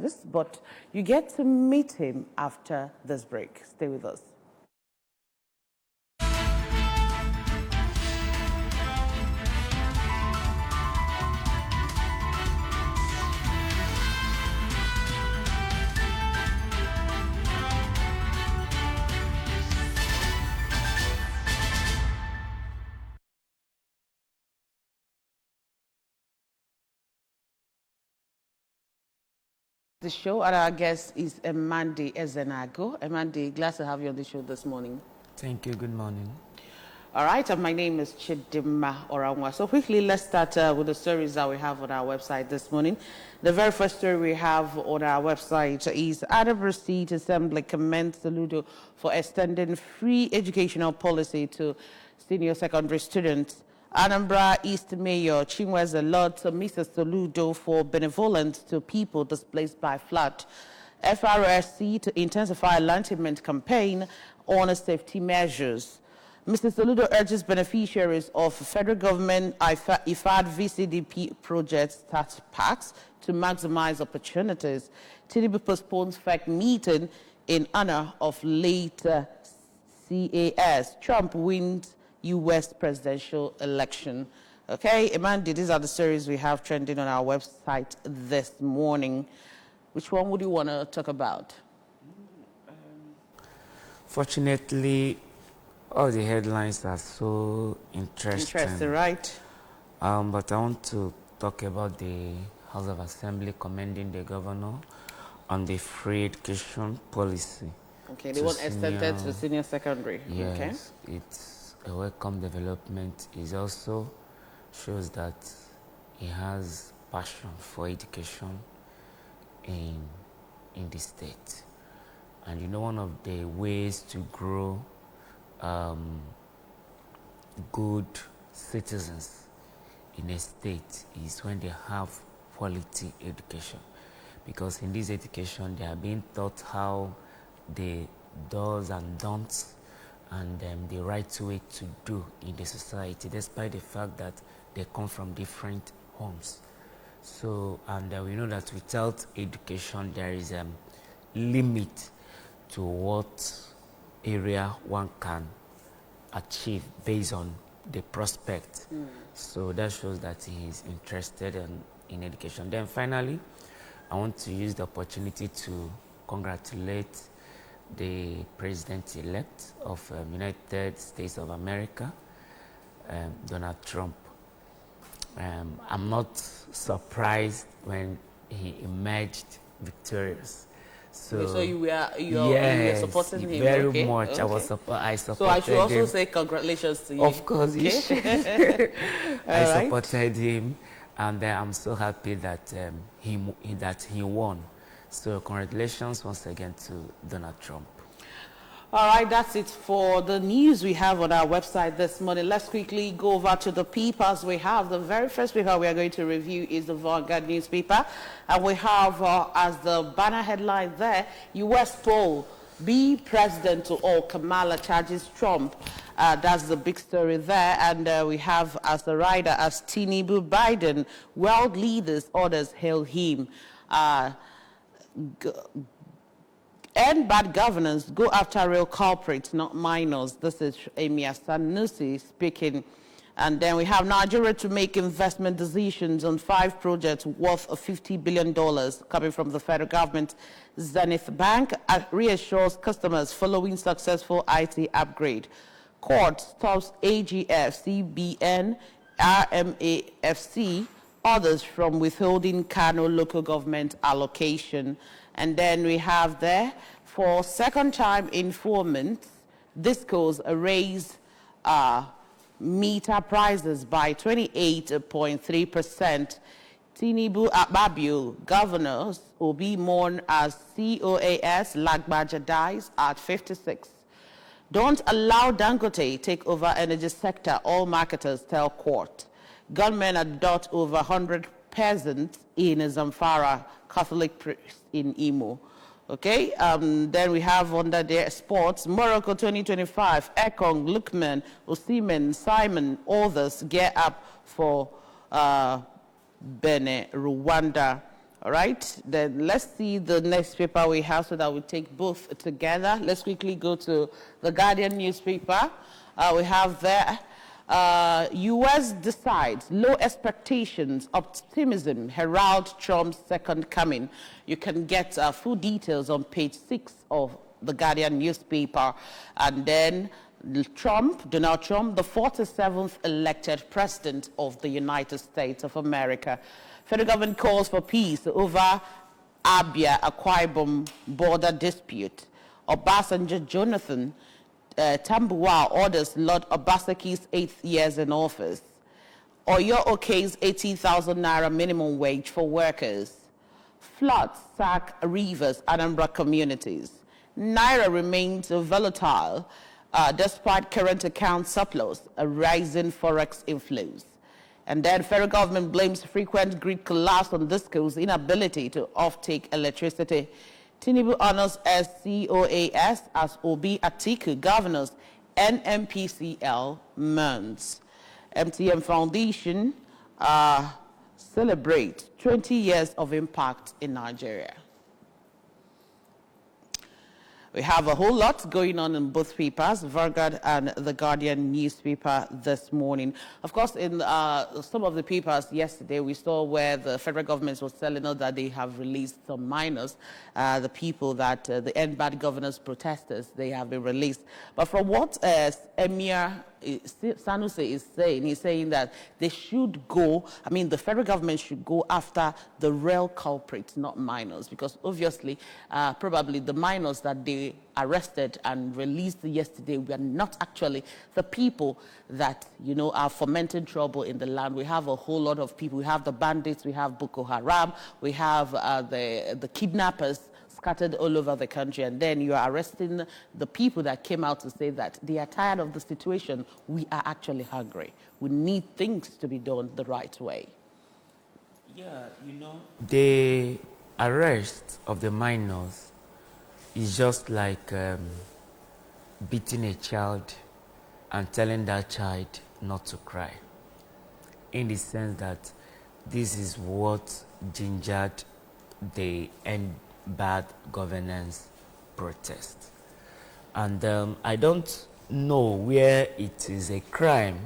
this, but you get to meet him after this break. Stay with us. The show, and our guest is Emandi Ezenago. Emandi, glad to have you on the show this morning. Thank you. Good morning. All right, and my name is Chidima Oranwa. So quickly, let's start with the stories that we have on our website this morning. The very first story we have on our website is Anambra State Assembly commends Soludo for extending free educational policy to senior secondary students. Anambra East Mayor Chinweze Lord to Mrs. Soludo for benevolence to people displaced by flood. FRSC to intensify enlightenment campaign on safety measures. Mr. Soludo urges beneficiaries of federal government IFAD VCDP project tax packs to maximize opportunities. Tinubu postpones FEC meeting in honor of late CAS. Trump wins U.S. presidential election. Okay, Emandi, these are the stories we have trending on our website this morning. Which one would you want to talk about? Fortunately, all the headlines are so interesting. Interesting, right? But I want to talk about the House of Assembly commending the governor on the free education policy. Okay, they want extended to senior secondary. Yes, okay. It's a welcome development. It also shows that he has passion for education in the state. And you know, one of the ways to grow good citizens in a state is when they have quality education. Because in this education, they are being taught how the does and don'ts and the right way to do in the society, despite the fact that they come from different homes. So, and we know that without education, there is a limit to what area one can achieve based on the prospect. So that shows that he is interested in education. Then finally, I want to use the opportunity to congratulate the president-elect of United States of America, Donald Trump. I'm not surprised when he emerged victorious. So you were supporting him? Very much. Okay. I supported So I should also him. say congratulations to you. Of course, okay. I supported him, and I'm so happy that he won. So congratulations once again to Donald Trump. All right, that's it for the news we have on our website this morning. Let's quickly go over to the papers we have. The very first paper we are going to review is the Vanguard newspaper. And we have as the banner headline there, U.S. poll, be president to all, Kamala charges Trump. That's the big story there. And we have as the rider as Tinubu Biden, world leaders orders hail him. End bad governance, go after real culprits, not minors. This is Emia Sanusi speaking. And then we have Nigeria to make investment decisions on 5 projects worth of $50 billion coming from the federal government. Zenith Bank reassures customers following successful IT upgrade. Court stops AGF, CBN, RMAFC, others from withholding Kano local government allocation. And then we have there, for second time in 4 months, Discos raise meter prices by 28.3%. Tinubu Akpabio, governors, Obi mourn as COAS Lagbaja dies at 56. Don't allow Dangote take over energy sector, all marketers tell court. Gunmen adopt over 100 peasants in Zamfara, Catholic priest in Imo. Okay, then we have under there sports, Morocco 2025, Ekong, Lukman, Osimhen, Simon, others gear up for Benin, Rwanda. All right, then let's see the next paper we have so that we take both together. Let's quickly go to the Guardian newspaper. We have there, U.S. decides, low expectations, optimism, herald Trump's second coming. You can get full details on page 6 of the Guardian newspaper. And then Donald Trump, the 47th elected president of the United States of America. Federal government calls for peace over Abia-Akwa Ibom border dispute. Obasanjo Jonathan Tambuwal orders Lord Obaseki's 8th years in office. Oyo Oke's 80,000 naira minimum wage for workers. Floods sack Rivers, Anambra communities. Naira remains volatile despite current account surplus, a rising forex inflows. And then federal government blames frequent grid collapse on DISCO's inability to offtake electricity. Tinubu honors as COAS as Obi Atiku governors NMPCL months. MTM Foundation celebrates 20 years of impact in Nigeria. We have a whole lot going on in both papers, Vanguard and the Guardian newspaper this morning. Of course, in some of the papers yesterday, we saw where the federal government was telling us that they have released some minors, the people that the End Bad Governors protesters, they have been released. But from what Emir Sanusi is saying, he's saying that they should go, the federal government should go after the real culprits, not minors, because obviously, probably the minors that they arrested and released yesterday were not actually the people that, are fomenting trouble in the land. We have a whole lot of people. We have the bandits, we have Boko Haram, we have the kidnappers scattered all over the country, and then you are arresting the people that came out to say that they are tired of the situation. We are actually hungry. We need things to be done the right way. Yeah, the arrest of the minors is just like beating a child and telling that child not to cry, in the sense that this is what gingered the End Bad Governance protest. And I don't know where it is a crime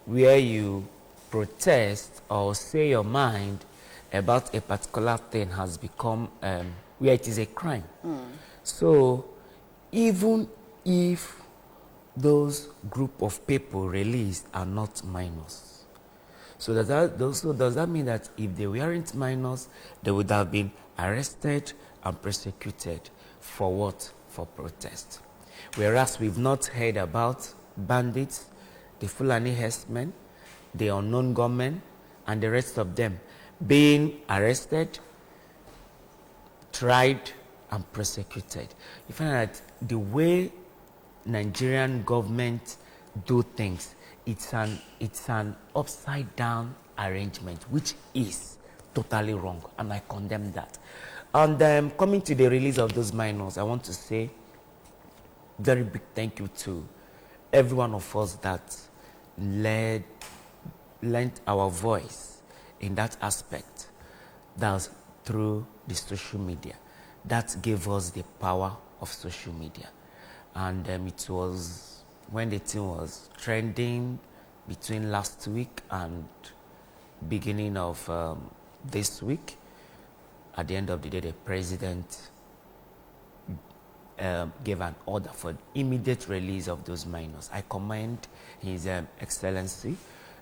where you protest or say your mind about a particular thing has become where it is a crime. So even if those group of people released are not minors, so does that mean that if they weren't minors, they would have been arrested and persecuted for what? For protest. Whereas we've not heard about bandits, the Fulani herdsmen, the unknown gunmen, and the rest of them being arrested, tried, and persecuted. You find that the way Nigerian government do things, it's an upside down arrangement, which is totally wrong, and I condemn that. And coming to the release of those minors, I want to say very big thank you to every one of us that lent our voice in that aspect. That was through the social media. That gave us the power of social media. And it was when the thing was trending between last week and beginning of this week. At the end of the day, the president gave an order for immediate release of those minors. I commend His Excellency,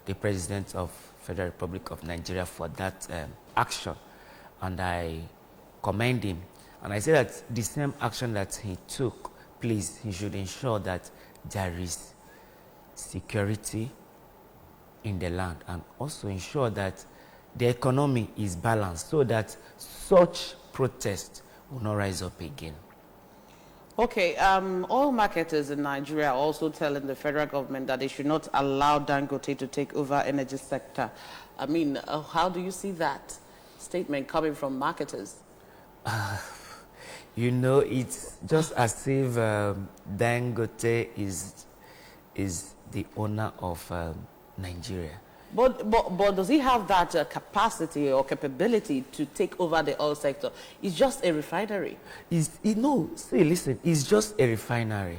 the President of Federal Republic of Nigeria, for that action, and I commend him. And I say that the same action that he took, please, he should ensure that there is security in the land, and also ensure that the economy is balanced so that such protests will not rise up again. Okay, oil marketers in Nigeria are also telling the federal government that they should not allow Dangote to take over energy sector. How do you see that statement coming from marketers? It's just as if Dangote is the owner of Nigeria. But does he have that capacity or capability to take over the oil sector? It's just a refinery. No, say, listen, it's just a refinery.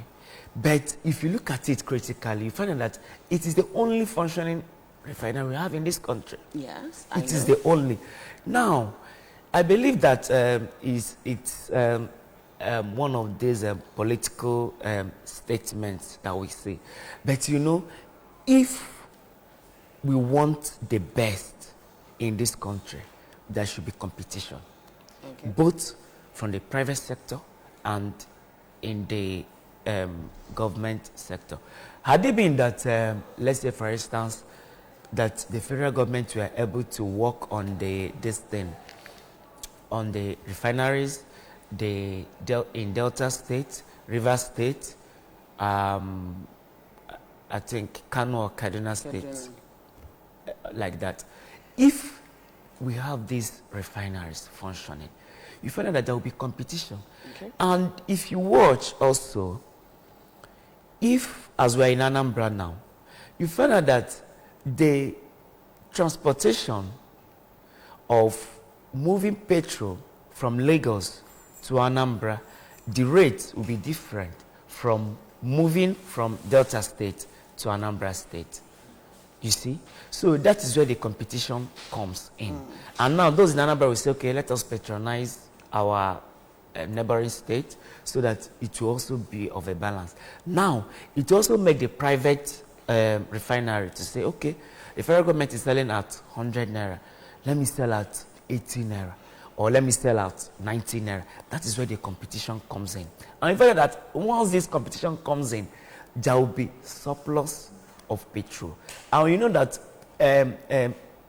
But if you look at it critically, you find out that it is the only functioning refinery we have in this country. Yes, It is the only. Now, I believe that it's one of these political statements that we see. But you know, if we want the best in this country, there should be competition, both from the private sector and in the government sector. Had it been that, let's say for instance, that the federal government were able to work on this thing, on the refineries, in Delta State, River State, I think Kano or Kaduna State, like that. If we have these refineries functioning, you find out that there will be competition. And if you watch also, if, as we're in Anambra now, you find out that the transportation of moving petrol from Lagos to Anambra, the rate will be different from moving from Delta State to Anambra State. You see? So that is where the competition comes in. And now those in Anambra will say, okay, let us patronize our neighboring state so that it will also be of a balance. Now, it also make the private refinery to say, okay, the federal government is selling at 100 naira, let me sell at 80 naira, or let me sell at 90 naira. That is where the competition comes in. And in fact, that once this competition comes in, there will be surplus of petrol. And you know that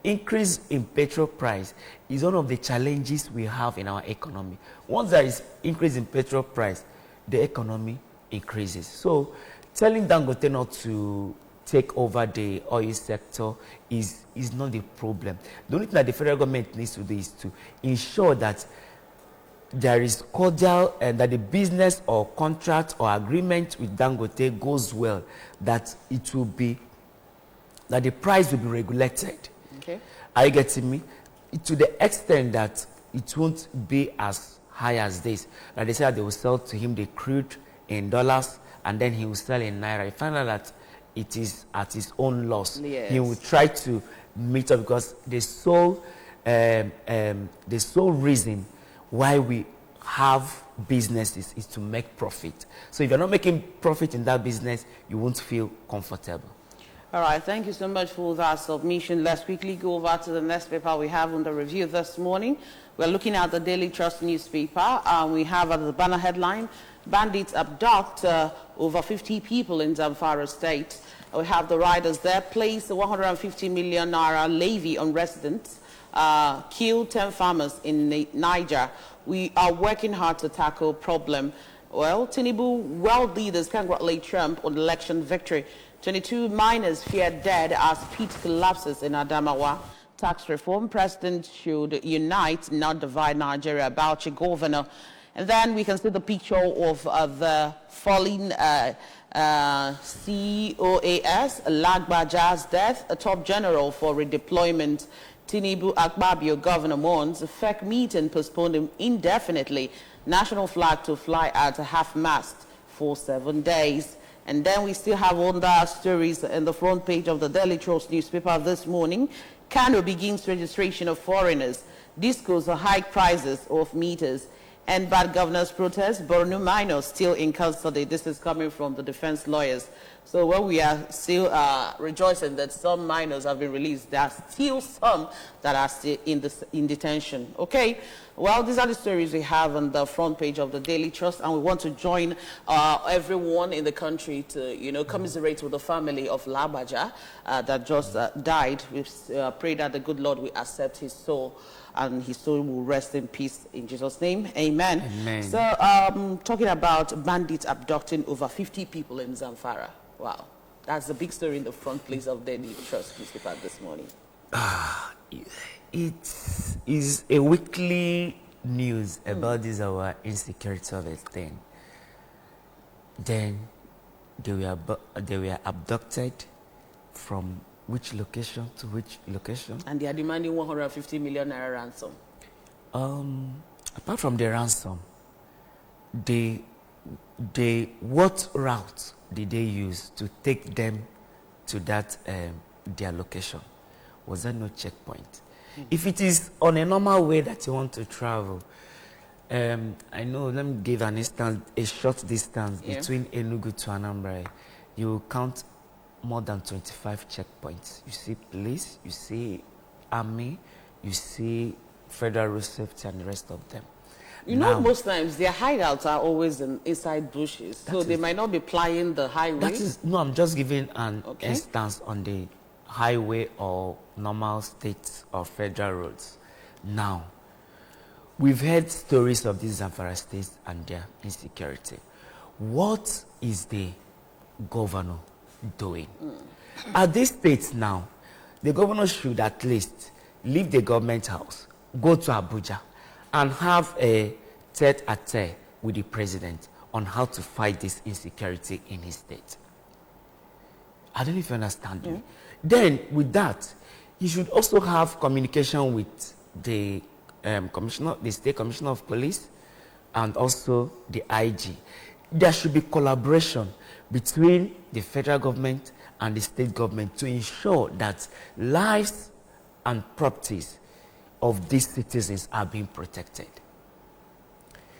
increase in petrol price is one of the challenges we have in our economy. Once there is increase in petrol price, the economy increases. So telling Dangote not to take over the oil sector is not the problem. The only thing that the federal government needs to do is to ensure that there is cordial and that the business or contract or agreement with Dangote goes well, that it will be, that the price will be regulated. Okay. Are you getting me? To the extent that it won't be as high as this. Like they said, they will sell to him the crude in dollars and then he will sell in naira. You find out that it is at his own loss. Yes. He will try to meet up because the sole reason why we have businesses is to make profit. So if you're not making profit in that business, you won't feel comfortable. All right, thank you so much for that submission. Let's quickly go over to the next paper we have on the review this morning. We're looking at the Daily Trust newspaper. We have the banner headline, bandits abduct over 50 people in Zamfara state. We have the riders there, place 150 million naira levy on residents, kill 10 farmers in Niger. We are working hard to tackle problem. Well, Tinubu world leaders congratulate Trump on election victory. 22 miners fear dead as pit collapses in Adamawa. Tax reform, president should unite, not divide Nigeria. Bauchi governor. And then we can see the picture of the falling COAS, Lagbaja's death, a top general for redeployment. Tinubu Akpabio, governor, mourns fake meeting postponed indefinitely. National flag to fly at half-mast for 7 days. And then we still have other stories in the front page of the Daily Trust newspaper this morning. Kano begins registration of foreigners. Discos high prices of meters. And bad governors protest. Borno minors still in custody. This is coming from the defense lawyers. So while we are still rejoicing that some minors have been released, there are still some that are still in detention. Okay, well, these are the stories we have on the front page of the Daily Trust, and we want to join everyone in the country to, commiserate with the family of Labaja that just died. We pray that the good Lord will accept his soul, and his soul will rest in peace in Jesus' name. Amen. Amen. So, talking about bandits abducting over 50 people in Zamfara. Wow, that's the big story in the front page of the Daily Trust newspaper this morning. It is a weekly news about this our insecurity of a thing. Then they were abducted from which location to which location. And they are demanding 150 million naira ransom. Apart from the ransom, what route did they use to take them to that their location? Was there no checkpoint? If it is on a normal way that you want to travel, I know, let me give an instance, a short distance between Enugu to Anambra, you count more than 25 checkpoints. You see police, you see army, you see federal road safety and the rest of them. You know, most times their hideouts are always inside bushes, so they might not be plying the highway. No, I'm just giving an instance on the highway or normal state or federal roads. Now, we've heard stories of these Zamfara states and their insecurity. What is the governor doing? At these states now, the governor should at least leave the government house, go to Abuja, and have a tete-a-tete with the president on how to fight this insecurity in his state. I don't know if you understand me. Then, with that, he should also have communication with the the state commissioner of police, and also the IG. There should be collaboration between the federal government and the state government to ensure that lives and properties of these citizens are being protected.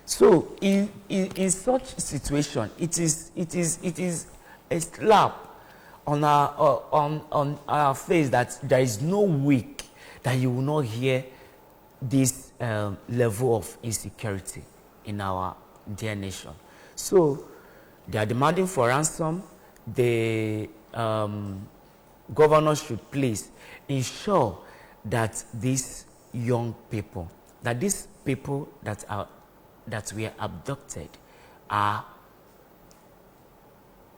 So, in such situation, it is a slap on our face that there is no week that you will not hear this level of insecurity in our dear nation. So they are demanding for ransom. The governor should please ensure that these young people, that were abducted, are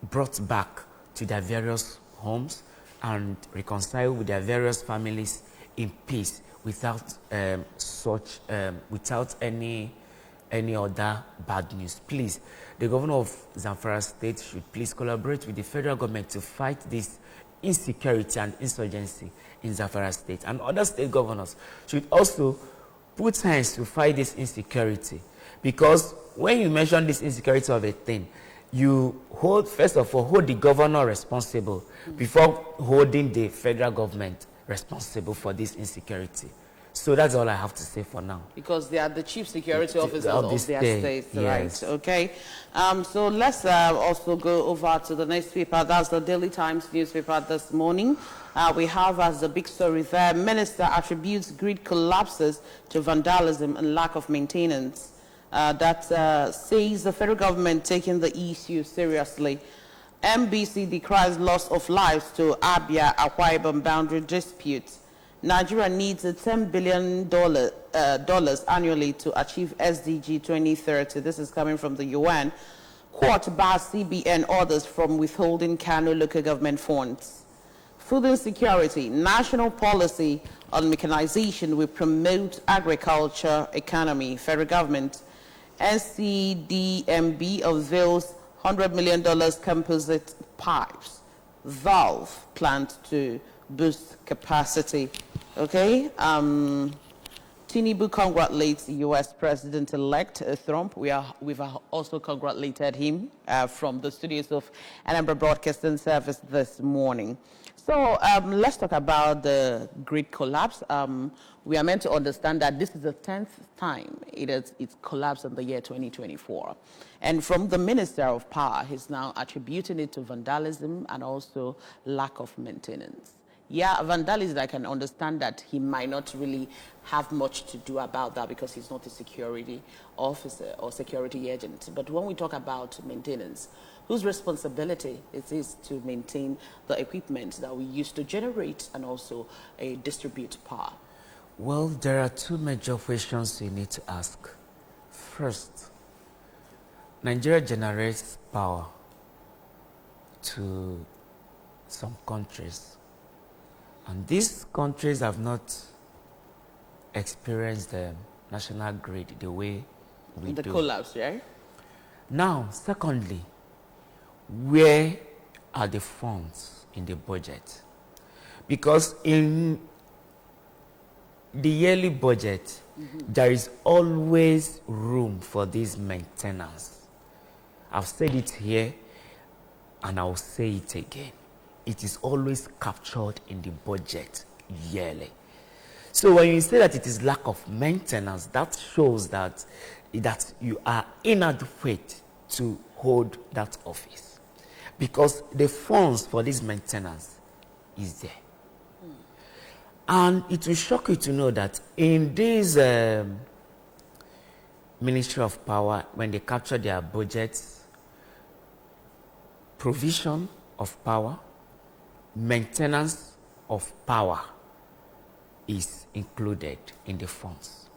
brought back to their various homes and reconciled with their various families in peace, without without any other bad news. Please, the governor of Zamfara State should please collaborate with the federal government to fight this insecurity and insurgency in Zamfara State. And other state governors should also put hands to fight this insecurity. Because when you mention this insecurity of a thing, you first of all, hold the governor responsible before holding the federal government responsible for this insecurity. So that's all I have to say for now. Because they are the chief security officers of their states, yes. Right? Okay. So let's also go over to the next paper. That's the Daily Times newspaper this morning. We have as the big story there, Minister attributes grid collapses to vandalism and lack of maintenance. That says the federal government taking the issue seriously. MBC decries loss of lives to Abia-Akwa Ibom boundary disputes. Nigeria needs $10 billion annually to achieve SDG 2030. This is coming from the UN. Court bars CBN orders from withholding Kano local government funds. Food insecurity. National policy on mechanization will promote agriculture economy. Federal government. NCDMB unveils $100 million composite pipes. Valve plans to boost capacity. Okay. Tinubu congratulates the U.S. President-elect Trump. We've also congratulated him from the studios of Anambra Broadcasting Service this morning. So let's talk about the grid collapse. We are meant to understand that this is the 10th time it's collapsed in the year 2024. And from the Minister of Power, he's now attributing it to vandalism and also lack of maintenance. Yeah, vandalism, I can understand that he might not really have much to do about that because he's not a security officer or security agent. But when we talk about maintenance, whose responsibility it is to maintain the equipment that we use to generate and also distribute power? Well, there are two major questions you need to ask. First, Nigeria generates power to some countries. And these countries have not experienced the national grid the way we do. The collapse, right? Now, secondly, where are the funds in the budget? Because in the yearly budget, there is always room for this maintenance. I've said it here and I'll say it again. It is always captured in the budget yearly. So when you say that it is lack of maintenance, that shows that you are inadequate to hold that office. Because the funds for this maintenance is there. And it will shock you to know that in this Ministry of Power, when they capture their budgets, provision of power, maintenance of power is included in the funds.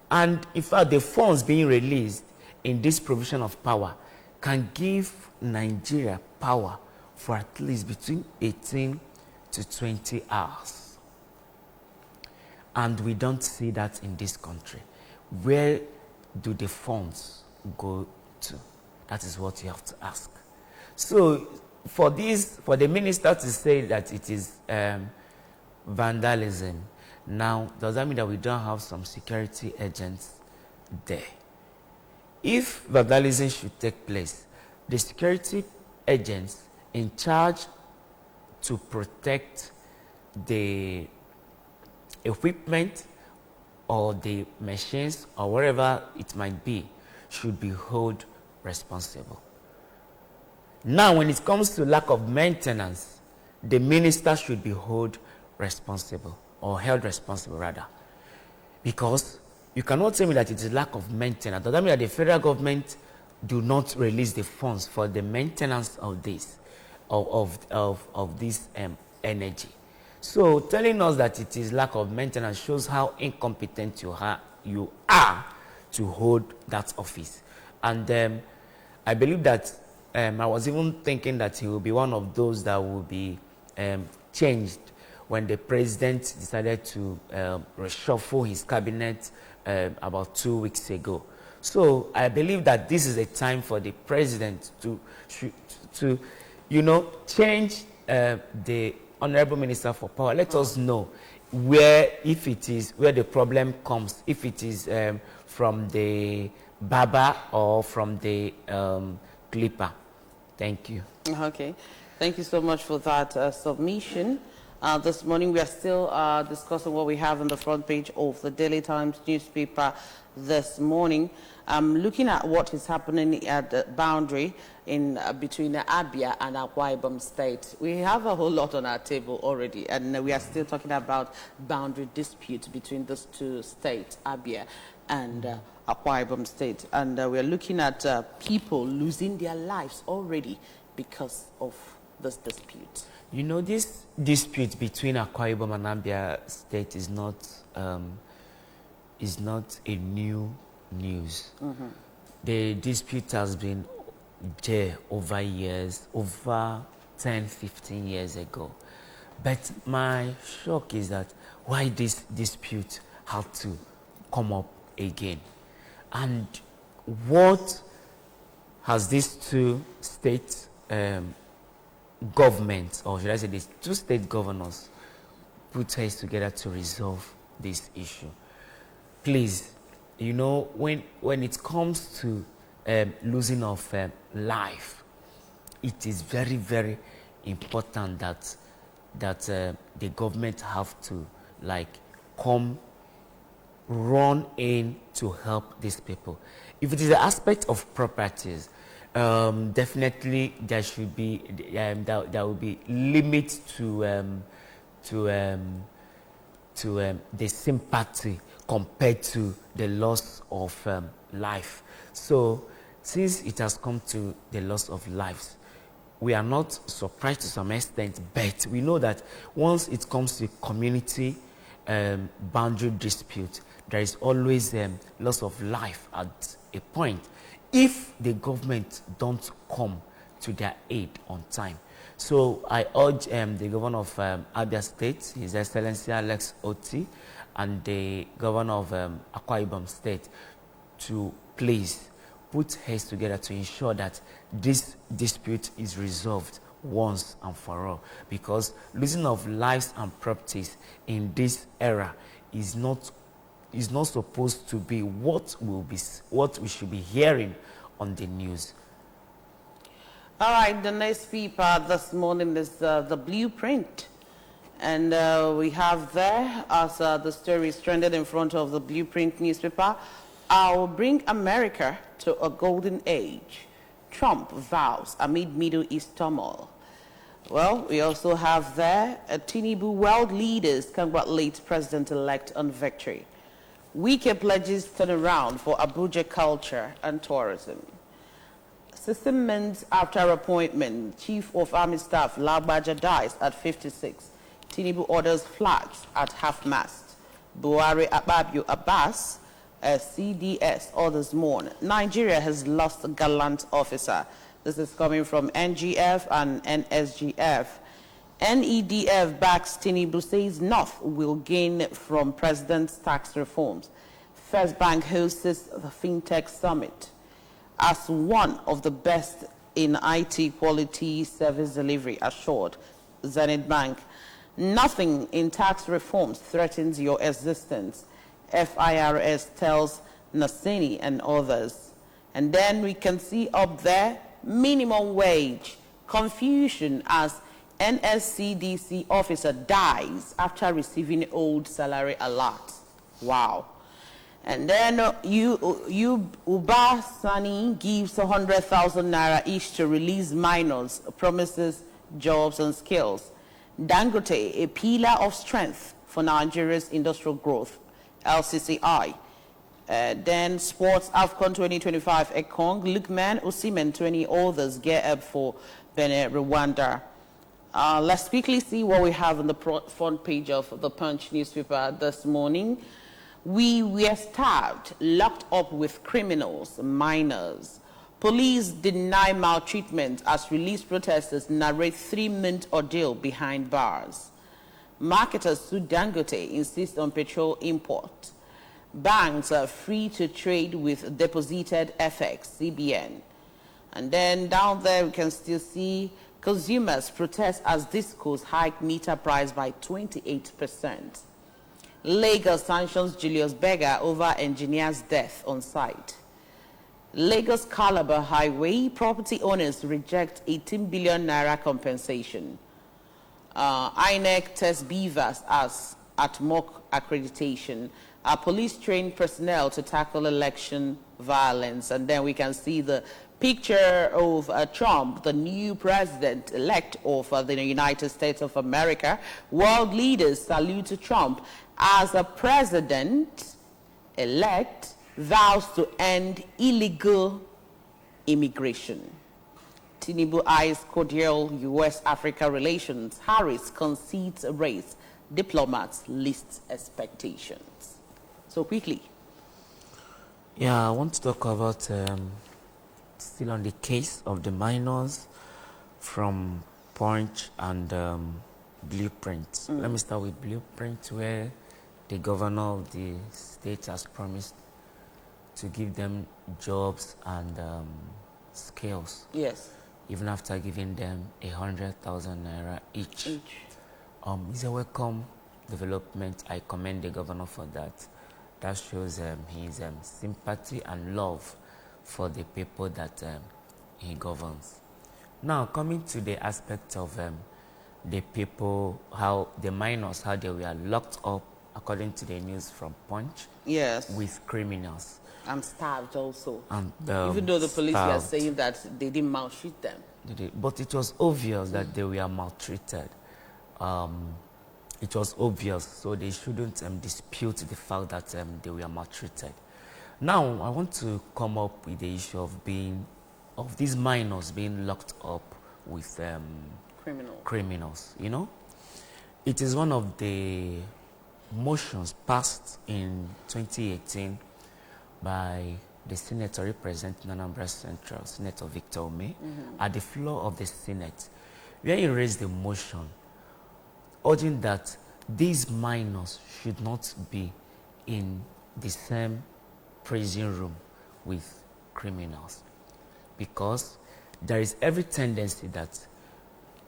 And in fact, the funds being released in this provision of power can give Nigeria power for at least between 18 to 20 hours. And we don't see that in this country. Where do the funds go to? That is what you have to ask. So for the minister to say that it is vandalism, now does that mean that we don't have some security agents there? If vandalism should take place, the security agents in charge to protect the equipment or the machines or whatever it might be should be held responsible. Now, when it comes to lack of maintenance, the minister should be held responsible, or held responsible rather. Because you cannot tell me that it is lack of maintenance. Does that mean that the federal government do not release the funds for the maintenance of this, of this energy? So telling us that it is lack of maintenance shows how incompetent you are to hold that office. And I believe that I was even thinking that he will be one of those that will be changed when the president decided to reshuffle his cabinet about 2 weeks ago. So I believe that this is a time for the president to change the Honorable Minister for Power. Let us know where the problem comes, if it is from the barber or from the clipper. Thank you. Okay. Thank you so much for that submission. This morning we are still discussing what we have on the front page of the Daily Times newspaper this morning. Looking at what is happening at the boundary in between Abia and Akwa Ibom State. We have a whole lot on our table already, and we are still talking about boundary disputes between those two states, Abia and Akwa Ibom State. And we are looking at people losing their lives already because of this dispute. You know, this dispute between Akwa Ibom and Anambra State is not a new news. The dispute has been there over years, over 10, 15 years ago. But my shock is that why this dispute had to come up again. And what has these two state governments, or should I say these two state governors, put heads together to resolve this issue? Please, you know, when it comes to losing of life, it is very, very important that the government have to run in to help these people. If it is the aspect of properties, definitely there should be there will be limits to the sympathy compared to the loss of life. So since it has come to the loss of lives, we are not surprised to some extent, but we know that once it comes to community boundary dispute, there is always loss of life at a point if the government don't come to their aid on time. So I urge the governor of Abia State, His Excellency Alex Oti, and the governor of Akwa Ibom State to please put heads together to ensure that this dispute is resolved once and for all, because losing of lives and properties in this era is not supposed to be what we should be hearing on the news. All right, the next paper this morning is the Blueprint. And we have there, as the story is trended in front of the Blueprint newspaper, "I'll bring America to a golden age. Trump vows amid Middle East turmoil." Well, we also have there, Tinubu world leaders congratulate President-elect on victory. Wike pledges turnaround for Abuja culture and tourism. 16 months after appointment, Chief of Army Staff Lagbaja dies at 56. Tinubu orders flags at half-mast. Buhari Akpabio Abbas, CDS, orders mourn. Nigeria has lost a gallant officer. This is coming from NGF and NSGF. NEDF backs Tinubu, says North will gain from President's tax reforms. First Bank hosts the FinTech Summit. As one of the best in IT quality service delivery, assured Zenith Bank. Nothing in tax reforms threatens your existence, FIRS tells Nassini and others. And then we can see up there, minimum wage, confusion as NSCDC officer dies after receiving old salary alert. Wow. And then Uba Sani gives 100,000 naira each to release minors, promises jobs and skills. Dangote, a pillar of strength for Nigeria's industrial growth, LCCI. Then sports, AFCON 2025, Ekong, Lukman, Osimhen, 20 others get up for Benin, Rwanda. Let's quickly see what we have on the front page of the Punch newspaper this morning. We were starved, locked up with criminals, minors. Police deny maltreatment as released protesters narrate 3-month ordeal behind bars. Marketers sue Dangote, insist on petrol import. Banks are free to trade with deposited FX, CBN. And then down there we can still see consumers protest as discos hike meter price by 28%. Lagos sanctions Julius Berger over engineer's death on site. Lagos Calabar Highway property owners reject 18 billion naira compensation. INEC tests beavers as at mock accreditation. Police train personnel to tackle election violence. And then we can see the picture of Trump, the new president-elect of the United States of America. World leaders salute Trump as a president-elect vows to end illegal immigration. Tinubu eyes cordial U.S.-Africa relations. Harris concedes race. Diplomats list expectations. So quickly. Yeah, I want to talk about still on the case of the minors from Punch and Blueprint. Let me start with Blueprint, where the governor of the state has promised to give them jobs and skills. Yes. Even after giving them 100,000 naira each. It's a welcome development. I commend the governor for that. That shows his sympathy and love for the people that he governs. Now, coming to the aspect of the people, how the minors, how they were locked up, according to the news from Punch. Yes. With criminals. And starved also. And, even though the police were saying that they didn't maltreat them. But it was obvious that they were maltreated. It was obvious, so they shouldn't dispute the fact that they were maltreated. Now, I want to come up with the issue of these minors being locked up with criminals. You know, it is one of the motions passed in 2018 by the senator representing Anambra Central, Senator Victor Ome, at the floor of the Senate, where he raised the motion urging that these minors should not be in the same prison room with criminals, because there is every tendency that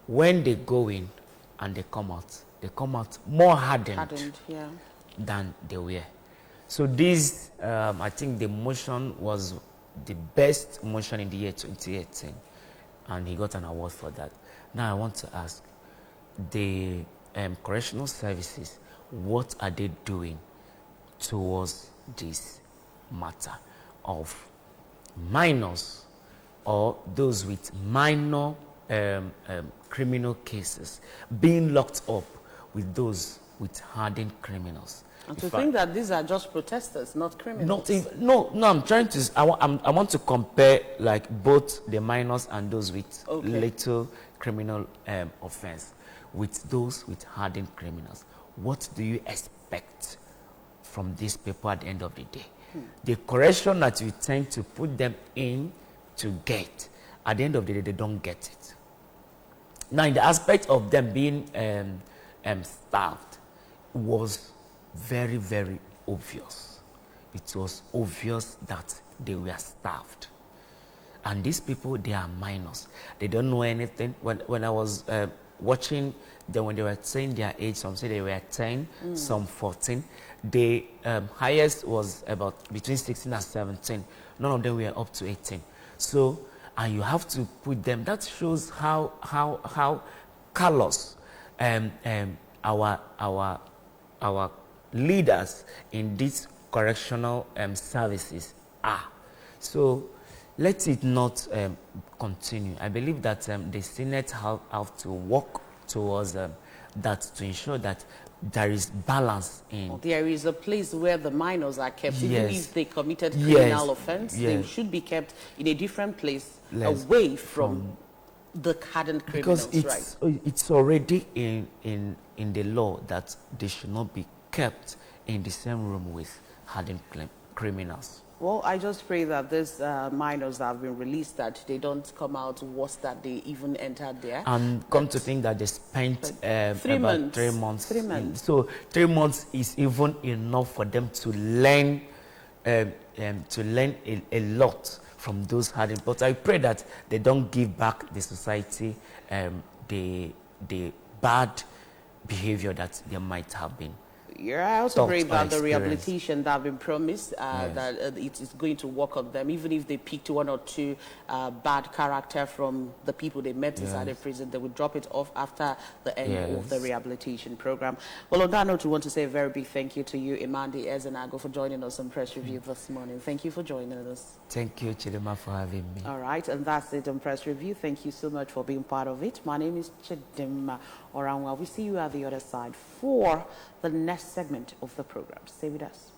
when they go in and they come out more Hardened, yeah. than they were. So this, I think the motion was the best motion in the year 2018, and he got an award for that. Now I want to ask the correctional services, what are they doing towards this matter of minors or those with minor criminal cases being locked up with those with hardened criminals? And to think that these are just protesters, not criminals. Not even, no, I'm trying to, I want to compare like both the minors and those with little criminal offense with those with hardened criminals. What do you expect from these people at the end of the day? The correction that you tend to put them in to get, at the end of the day, they don't get it. Now, in the aspect of them being starved, was very, very obvious. It was obvious that they were starved. And these people, they are minors. They don't know anything. When I was watching them, when they were saying their age, some say they were 10, some 14. The highest was about between 16 and 17. None of them were up to 18. So, and you have to put them, that shows how callous our leaders in these correctional services are. So let it not continue. I believe that the Senate have to work towards that to ensure that there is balance in. There is a place where the minors are kept. Even if they committed criminal offense, they should be kept in a different place away from the hardened criminals. Because it's already in the law that they should not be kept in the same room with hardened criminals. Well, I just pray that these minors that have been released, that they don't come out worse that they even entered there. And come to think that they spent 3 months. 3 months. 3 months. So 3 months is even enough for them to learn a lot from those hardened. But I pray that they don't give back the society the bad behavior that they might have been. Yeah, I also pray that the rehabilitation that have been promised, that it is going to work on them, even if they picked 1 or 2 bad character from the people they met inside the prison, they will drop it off after the end of the rehabilitation program. Well, on that note, we want to say a very big thank you to you, Imandi Ezenago, for joining us on Press Review this morning. Thank you for joining us. Thank you, Chidima, for having me. All right, and that's it on Press Review. Thank you so much for being part of it. My name is Chidima Oranwa. We see you at the other side for the next segment of the program. Stay with us.